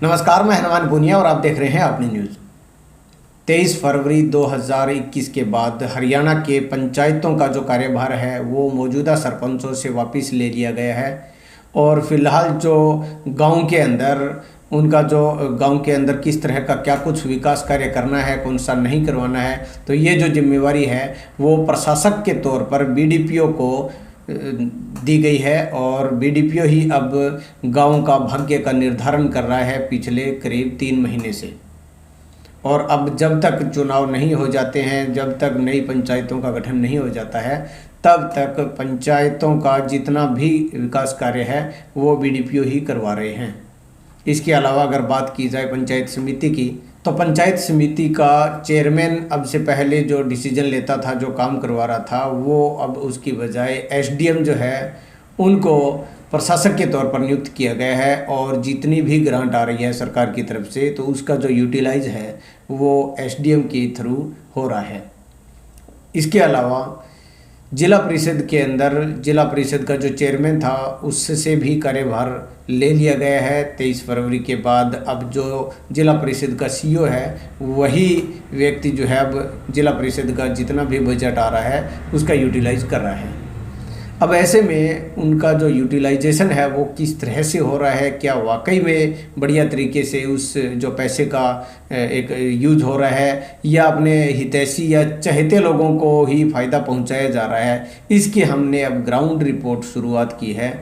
नमस्कार, मैं हनुमान पुनिया और आप देख रहे हैं अपनी न्यूज़। 23 फरवरी 2021 के बाद हरियाणा के पंचायतों का जो कार्यभार है वो मौजूदा सरपंचों से वापस ले लिया गया है। और फिलहाल जो गांव के अंदर उनका जो गांव के अंदर किस तरह का क्या कुछ विकास कार्य करना है, कौन सा नहीं करवाना है, तो ये जो जिम्मेवारी है वो प्रशासक के तौर पर बीडीपीओ को दी गई है। और बीडीपीओ ही अब गांव का भाग्य का निर्धारण कर रहा है पिछले करीब 3 महीने से। और अब जब तक चुनाव नहीं हो जाते हैं, जब तक नई पंचायतों का गठन नहीं हो जाता है, तब तक पंचायतों का जितना भी विकास कार्य है वो बीडीपीओ ही करवा रहे हैं। इसके अलावा अगर बात की जाए पंचायत समिति की, तो पंचायत समिति का चेयरमैन अब से पहले जो डिसीजन लेता था, जो काम करवा रहा था, वो अब उसकी बजाय एसडीएम जो है उनको प्रशासक के तौर पर नियुक्त किया गया है। और जितनी भी ग्रांट आ रही है सरकार की तरफ से, तो उसका जो यूटिलाइज है वो एसडीएम के थ्रू हो रहा है। इसके अलावा जिला परिषद के अंदर जिला परिषद का जो चेयरमैन था उससे भी कार्यभार ले लिया गया है 23 फरवरी के बाद। अब जो जिला परिषद का सीईओ है वही व्यक्ति जो है अब जिला परिषद का जितना भी बजट आ रहा है उसका यूटिलाइज कर रहा है। अब ऐसे में उनका जो यूटिलाइजेशन है वो किस तरह से हो रहा है, क्या वाकई में बढ़िया तरीके से उस जो पैसे का एक यूज हो रहा है, या अपने हितैषी या चहेते लोगों को ही फ़ायदा पहुंचाया जा रहा है, इसकी हमने अब ग्राउंड रिपोर्ट शुरुआत की है।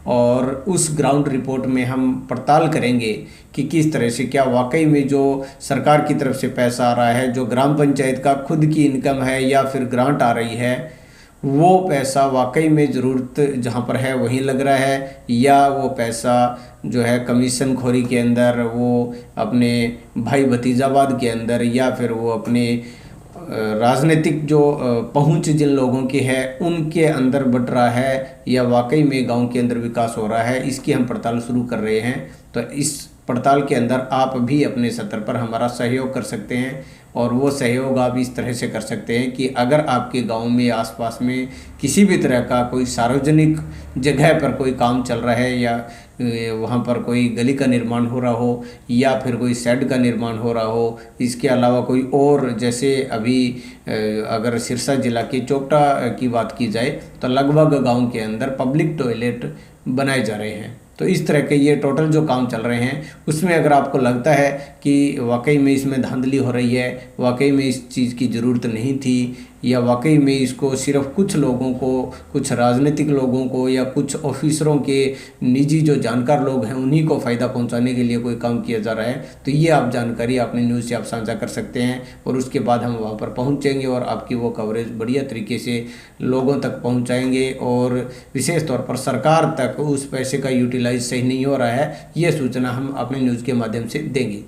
और उस ग्राउंड रिपोर्ट में हम पड़ताल करेंगे कि किस तरह से क्या वाकई में जो सरकार की तरफ से पैसा आ रहा है, जो ग्राम पंचायत का खुद की इनकम है या फिर ग्रांट आ रही है, वो पैसा वाकई में ज़रूरत जहाँ पर है वहीं लग रहा है, या वो पैसा जो है कमीशन खोरी के अंदर, वो अपने भाई भतीजावाद के अंदर, या फिर वो अपने राजनीतिक जो पहुंच जिन लोगों की है उनके अंदर बट रहा है, या वाकई में गांव के अंदर विकास हो रहा है। इसकी हम पड़ताल शुरू कर रहे हैं। तो इस पड़ताल के अंदर आप भी अपने स्तर पर हमारा सहयोग कर सकते हैं। और वो सहयोग आप इस तरह से कर सकते हैं कि अगर आपके गांव में आसपास में किसी भी तरह का कोई सार्वजनिक जगह पर कोई काम चल रहा है, या वहाँ पर कोई गली का निर्माण हो रहा हो, या फिर कोई शेड का निर्माण हो रहा हो, इसके अलावा कोई और, जैसे अभी अगर सिरसा जिला के चोपटा की बात की जाए तो लगभग गांव के अंदर पब्लिक टॉयलेट बनाए जा रहे हैं। तो इस तरह के ये टोटल जो काम चल रहे हैं उसमें अगर आपको लगता है कि वाकई में इसमें धांधली हो रही है, वाकई में इस चीज़ की ज़रूरत नहीं थी, या वाकई में इसको सिर्फ कुछ लोगों को, कुछ राजनीतिक लोगों को, या कुछ ऑफिसरों के निजी जो जानकार लोग हैं उन्हीं को फ़ायदा पहुंचाने के लिए कोई काम किया जा रहा है, तो ये आप जानकारी अपनी न्यूज़ से आप साझा कर सकते हैं। और उसके बाद हम वहाँ पर पहुँचेंगे और आपकी वो कवरेज बढ़िया तरीके से लोगों तक पहुँचाएँगे। और विशेष तौर पर सरकार तक उस पैसे का यूटिलाइज सही नहीं हो रहा है, ये सूचना हम अपनी न्यूज़ के माध्यम से देंगे।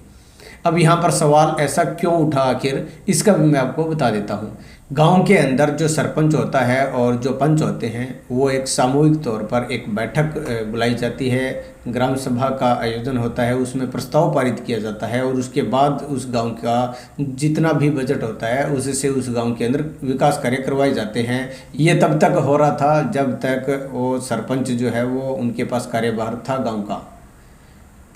अब यहाँ पर सवाल ऐसा क्यों उठा आखिर, इसका भी मैं आपको बता देता हूँ। गांव के अंदर जो सरपंच होता है और जो पंच होते हैं वो एक सामूहिक तौर पर एक बैठक बुलाई जाती है, ग्राम सभा का आयोजन होता है, उसमें प्रस्ताव पारित किया जाता है, और उसके बाद उस गांव का जितना भी बजट होता है उससे उस गांव के अंदर विकास कार्य करवाए जाते हैं। ये तब तक हो रहा था जब तक वो सरपंच जो है वो उनके पास कार्यभार था गाँव का।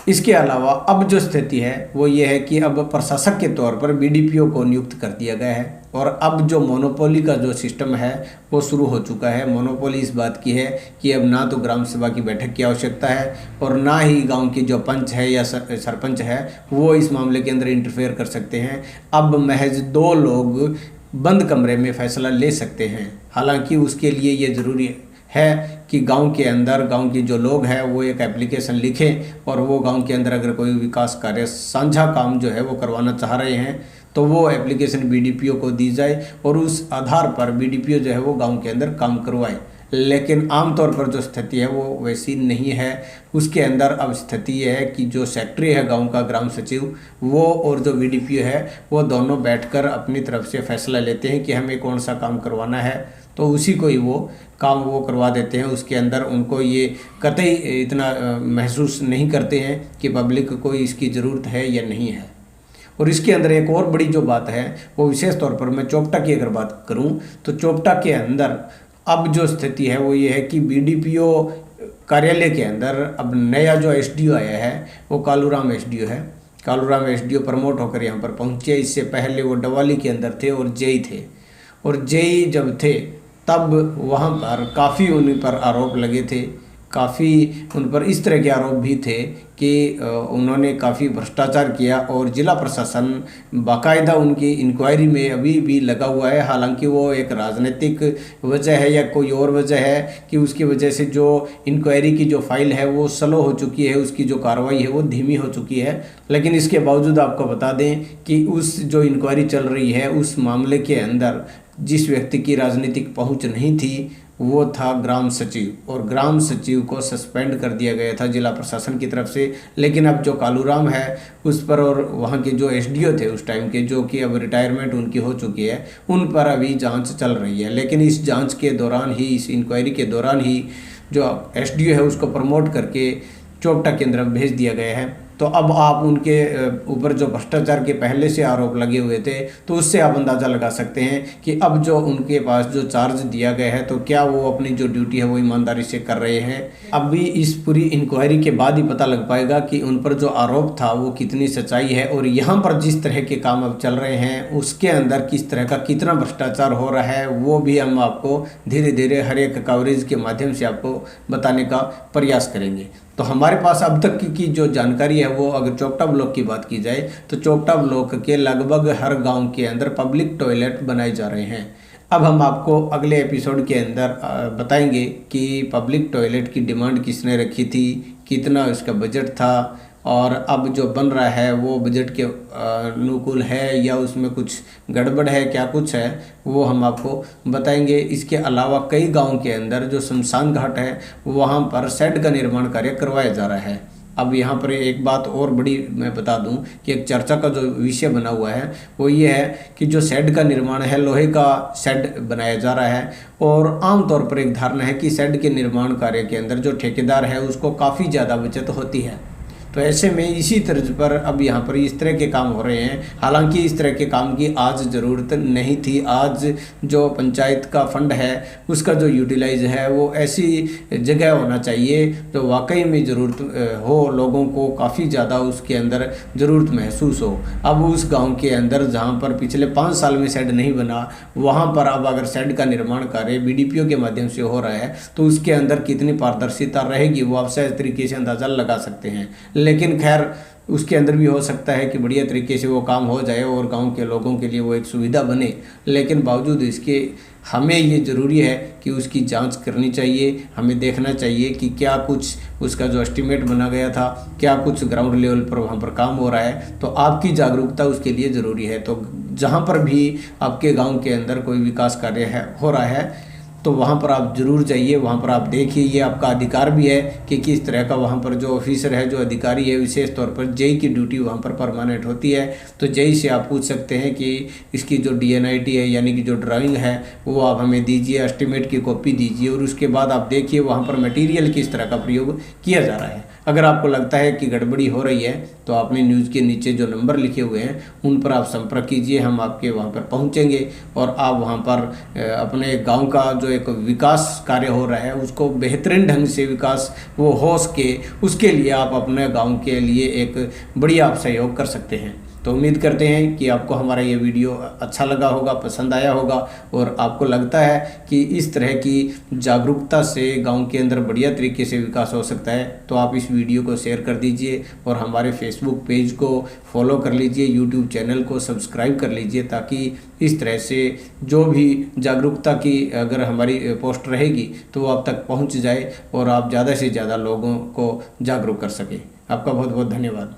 इसके अलावा अब जो स्थिति है वो ये है कि अब प्रशासक के तौर पर बीडीपीओ को नियुक्त कर दिया गया है। और अब जो मोनोपोली का जो सिस्टम है वो शुरू हो चुका है। मोनोपोली इस बात की है कि अब ना तो ग्राम सभा की बैठक की आवश्यकता है, और ना ही गांव के जो पंच है या सरपंच है वो इस मामले के अंदर इंटरफेयर कर सकते हैं। अब महज 2 लोग बंद कमरे में फैसला ले सकते हैं। हालांकि उसके लिए ये ज़रूरी है कि गांव के अंदर गांव के जो लोग हैं वो एक एप्लीकेशन लिखें, और वो गांव के अंदर अगर कोई विकास कार्य साझा काम जो है वो करवाना चाह रहे हैं तो वो एप्लीकेशन बीडीपीओ को दी जाए, और उस आधार पर बीडीपीओ जो है वो गांव के अंदर काम करवाए। लेकिन आमतौर पर जो स्थिति है वो वैसी नहीं है। उसके अंदर अब स्थिति ये है कि जो सेक्रेटरी है गांव का, ग्राम सचिव, वो और जो बीडीपीओ है वो दोनों बैठकर अपनी तरफ से फैसला लेते हैं कि हमें कौन सा काम करवाना है, तो उसी को ही वो काम वो करवा देते हैं। उसके अंदर उनको ये कतई इतना महसूस नहीं करते हैं कि पब्लिक को इसकी ज़रूरत है या नहीं है। और इसके अंदर एक और बड़ी जो बात है वो विशेष तौर पर मैं चोपटा की अगर बात करूं तो चोपटा के अंदर अब जो स्थिति है वो ये है कि बीडीपीओ कार्यालय के अंदर अब नया जो एसडीओ आया है वो कालूराम एसडीओ है। कालूराम एसडीओ प्रमोट होकर यहाँ पर पहुँचे। इससे पहले वो डवाली के अंदर थे और जेई थे, और जेई जब थे तब वहाँ पर काफ़ी उन पर आरोप लगे थे, काफ़ी उन पर इस तरह के आरोप भी थे कि उन्होंने काफ़ी भ्रष्टाचार किया, और ज़िला प्रशासन बाकायदा उनकी इंक्वायरी में अभी भी लगा हुआ है। हालांकि वो एक राजनीतिक वजह है या कोई और वजह है कि उसकी वजह से जो इंक्वायरी की जो फाइल है वो स्लो हो चुकी है, उसकी जो कार्रवाई है वो धीमी हो चुकी है। लेकिन इसके बावजूद आपको बता दें कि उस जो इंक्वायरी चल रही है उस मामले के अंदर जिस व्यक्ति की राजनीतिक पहुंच नहीं थी वो था ग्राम सचिव, और ग्राम सचिव को सस्पेंड कर दिया गया था जिला प्रशासन की तरफ से। लेकिन अब जो कालूराम है उस पर और वहाँ के जो एसडीओ थे उस टाइम के, जो कि अब रिटायरमेंट उनकी हो चुकी है, उन पर अभी जांच चल रही है। लेकिन इस जांच के दौरान ही, इस इंक्वायरी के दौरान ही जो एसडीओ है उसको प्रमोट करके चोपटा केंद्र में भेज दिया गया है। तो अब आप उनके ऊपर जो भ्रष्टाचार के पहले से आरोप लगे हुए थे तो उससे आप अंदाज़ा लगा सकते हैं कि अब जो उनके पास जो चार्ज दिया गया है तो क्या वो अपनी जो ड्यूटी है वो ईमानदारी से कर रहे हैं। अब भी इस पूरी इंक्वायरी के बाद ही पता लग पाएगा कि उन पर जो आरोप था वो कितनी सच्चाई है, और यहाँ पर जिस तरह के काम अब चल रहे हैं उसके अंदर किस तरह का कितना भ्रष्टाचार हो रहा है वो भी हम आपको धीरे धीरे हर एक कवरेज के माध्यम से आपको बताने का प्रयास करेंगे। तो हमारे पास अब तक की जो जानकारी है वो, अगर चोपटा ब्लॉक की बात की जाए तो चोपटा ब्लॉक के लगभग हर गांव के अंदर पब्लिक टॉयलेट बनाए जा रहे हैं। अब हम आपको अगले एपिसोड के अंदर बताएंगे कि पब्लिक टॉयलेट की डिमांड किसने रखी थी, कितना इसका बजट था, और अब जो बन रहा है वो बजट के अनुकूल है या उसमें कुछ गड़बड़ है, क्या कुछ है वो हम आपको बताएंगे। इसके अलावा कई गांव के अंदर जो शमशान घाट है वहाँ पर शेड का निर्माण कार्य करवाया जा रहा है। अब यहाँ पर एक बात और बड़ी मैं बता दूं कि एक चर्चा का जो विषय बना हुआ है वो ये है कि जो शेड का निर्माण है, लोहे का शेड बनाया जा रहा है, और आमतौर पर एक धारणा है कि शेड के निर्माण कार्य के अंदर जो ठेकेदार है उसको काफ़ी ज़्यादा बचत होती है। तो ऐसे में इसी तर्ज पर अब यहाँ पर इस तरह के काम हो रहे हैं। हालांकि इस तरह के काम की आज ज़रूरत नहीं थी। आज जो पंचायत का फंड है उसका जो यूटिलाइज है वो ऐसी जगह होना चाहिए जो वाकई में ज़रूरत हो, लोगों को काफ़ी ज़्यादा उसके अंदर ज़रूरत महसूस हो। अब उस गांव के अंदर जहाँ पर पिछले 5 साल में शेड नहीं बना, वहाँ पर अब अगर शेड का निर्माण कार्य बीडीपीओ के माध्यम से हो रहा है तो उसके अंदर कितनी पारदर्शिता रहेगी वो आप सहज तरीके से अंदाज़ा लगा सकते हैं। लेकिन खैर उसके अंदर भी हो सकता है कि बढ़िया तरीके से वो काम हो जाए और गांव के लोगों के लिए वो एक सुविधा बने, लेकिन बावजूद इसके हमें ये ज़रूरी है कि उसकी जांच करनी चाहिए। हमें देखना चाहिए कि क्या कुछ उसका जो एस्टीमेट बना गया था, क्या कुछ ग्राउंड लेवल पर वहाँ पर काम हो रहा है। तो आपकी जागरूकता उसके लिए ज़रूरी है। तो जहाँ पर भी आपके गाँव के अंदर कोई विकास कार्य हो रहा है तो वहाँ पर आप ज़रूर जाइए, वहाँ पर आप देखिए। ये आपका अधिकार भी है कि किस तरह का वहाँ पर जो ऑफिसर है, जो अधिकारी है, विशेष तौर पर जेई की ड्यूटी वहाँ पर परमानेंट होती है। तो जेई से आप पूछ सकते हैं कि इसकी जो डीएनआईटी है यानी कि जो ड्राइंग है वो आप हमें दीजिए, एस्टीमेट की कॉपी दीजिए, और उसके बाद आप देखिए वहाँ पर मटीरियल किस तरह का प्रयोग किया जा रहा है। अगर आपको लगता है कि गड़बड़ी हो रही है तो आपने न्यूज़ के नीचे जो नंबर लिखे हुए हैं उन पर आप संपर्क कीजिए, हम आपके वहाँ पर पहुँचेंगे और आप वहाँ पर अपने गांव का जो एक विकास कार्य हो रहा है उसको बेहतरीन ढंग से विकास वो हो सके, उसके लिए आप अपने गांव के लिए एक बढ़िया आप सहयोग कर सकते हैं। तो उम्मीद करते हैं कि आपको हमारा ये वीडियो अच्छा लगा होगा, पसंद आया होगा, और आपको लगता है कि इस तरह की जागरूकता से गांव के अंदर बढ़िया तरीके से विकास हो सकता है। तो आप इस वीडियो को शेयर कर दीजिए और हमारे फेसबुक पेज को फॉलो कर लीजिए, यूट्यूब चैनल को सब्सक्राइब कर लीजिए, ताकि इस तरह से जो भी जागरूकता की अगर हमारी पोस्ट रहेगी तो वो आप तक पहुँच जाए और आप ज़्यादा से ज़्यादा लोगों को जागरूक कर सकें। आपका बहुत बहुत धन्यवाद।